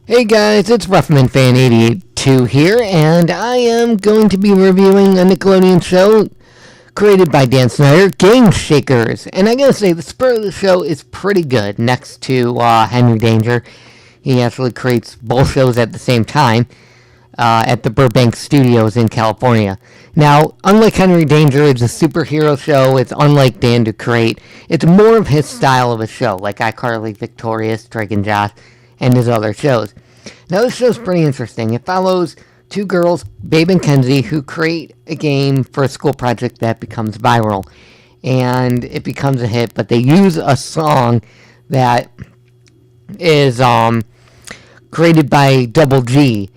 Hey guys, it's Roughmanfan882 here, and I am going to be reviewing a Nickelodeon show created by Dan Snyder, Game Shakers. And I gotta say, the spur of the show is pretty good. Next to Henry Danger, he actually creates both shows at the same time at the Burbank Studios in California. Now, unlike Henry Danger, it's a superhero show. It's unlike Dan to create. It's more of his style of a show, like iCarly, Victorious, Drake and Josh, and his other shows. Now, this show's pretty interesting. It follows two girls, Babe and Kenzie, who create a game for a school project that becomes viral. And it becomes a hit, but they use a song that is created by Double G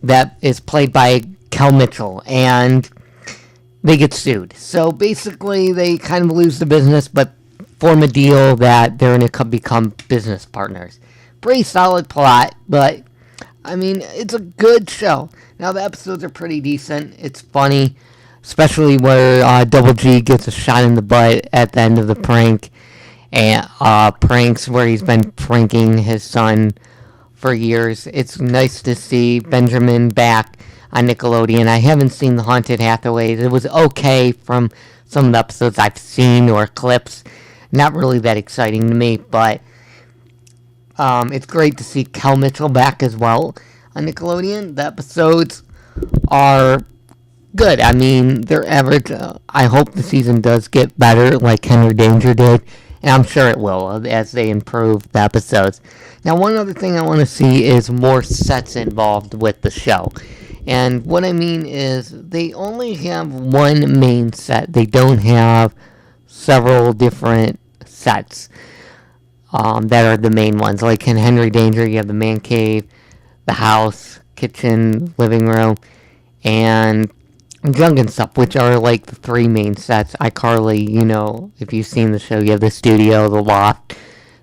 that is played by Kel Mitchell, and they get sued. So basically, they kind of lose the business, but form a deal that they're going to become business partners. Pretty solid plot, but I mean, it's a good show. Now, the episodes are pretty decent. It's funny, especially where Double G gets a shot in the butt at the end of the prank, and pranks where he's been pranking his son for years. It's nice to see Benjamin back on Nickelodeon. I haven't seen The Haunted Hathaways. It was okay from some of the episodes I've seen or clips. Not really that exciting to me, but it's great to see Kel Mitchell back as well on Nickelodeon. The episodes are good. I mean, they're average. I hope the season does get better like Henry Danger did, and I'm sure it will as they improve the episodes. Now, one other thing I want to see is more sets involved with the show. And what I mean is they only have one main set. They don't have several different sets that are the main ones. Like in Henry Danger, you have the man cave, the house, kitchen, living room, and junk and stuff, which are like the three main sets. iCarly, you know, if you've seen the show, you have the studio, the loft,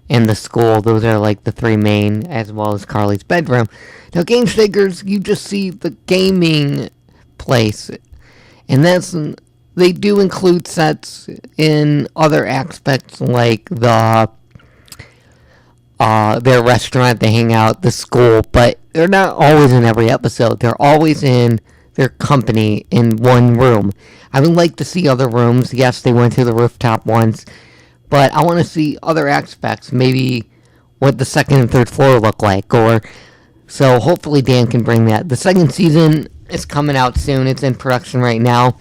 and the school. Those are like the three main, as well as Carly's bedroom. Now, Game Shakers, you just see the gaming place, and they do include sets in other aspects, like their restaurant, they hang out, the school, but they're not always in every episode. They're always in their company in one room. I would like to see other rooms. Yes, they went to the rooftop once, but I want to see other aspects, maybe what the second and third floor look like, so hopefully Dan can bring that. The second season is coming out soon. It's in production right now.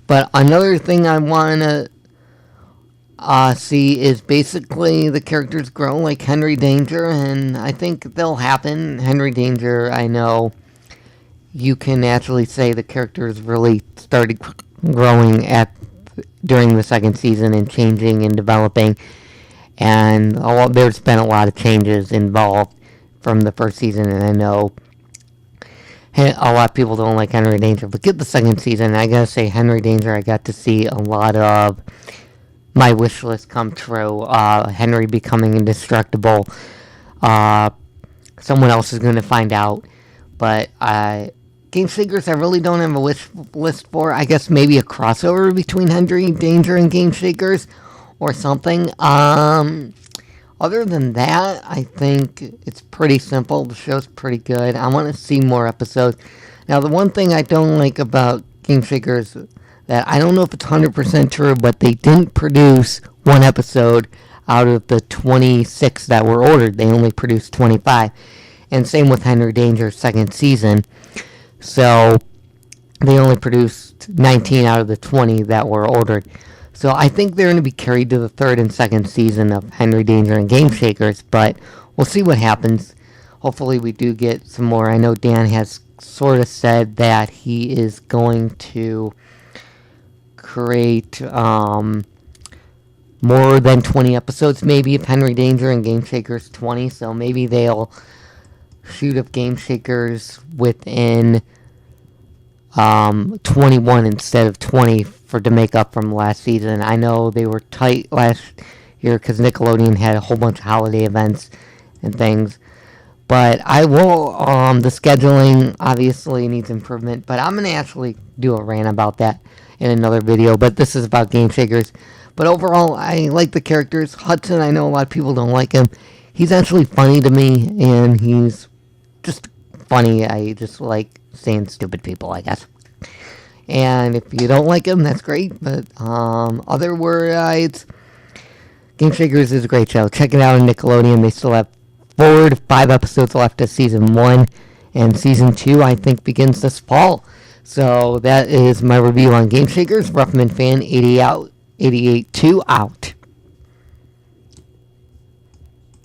But another thing I want to see is basically the characters grow like Henry Danger, and I think they'll happen. Henry Danger, I know you can actually say the characters really started growing during the second season and changing and developing, and there's been a lot of changes involved from the first season, and I know a lot of people don't like Henry Danger, but get the second season. I gotta say, Henry Danger, I got to see a lot of my wish list come true. Henry becoming indestructible. Someone else is going to find out. But Game Shakers, I really don't have a wish list for. I guess maybe a crossover between Henry Danger and Game Shakers or something. Other than that, I think it's pretty simple. The show's pretty good. I want to see more episodes. Now, the one thing I don't like about Game Shakers, that I don't know if it's 100% true, but they didn't produce one episode out of the 26 that were ordered. They only produced 25. And same with Henry Danger's second season. So they only produced 19 out of the 20 that were ordered. So I think they're going to be carried to the third and second season of Henry Danger and Game Shakers, but we'll see what happens. Hopefully we do get some more. I know Dan has sort of said that he is going to create more than 20 episodes, maybe, of Henry Danger and Game Shakers 20, so maybe they'll shoot of Game Shakers within 21 instead of 20 to make up from last season. I know they were tight last year because Nickelodeon had a whole bunch of holiday events and things, but I will, the scheduling obviously needs improvement, but I'm going to actually do a rant about that in another video, but this is about Game Shakers. But overall, I like the characters. Hudson, I know a lot of people don't like him. He's actually funny to me, and he's just funny. I just like saying stupid people, I guess. And if you don't like them, that's great. But otherwise, Game Shakers is a great show. Check it out on Nickelodeon. They still have 4 to 5 episodes left of season 1. And season 2, I think, begins this fall. So that is my review on Game Shakers. Roughman Fan 88 2 out.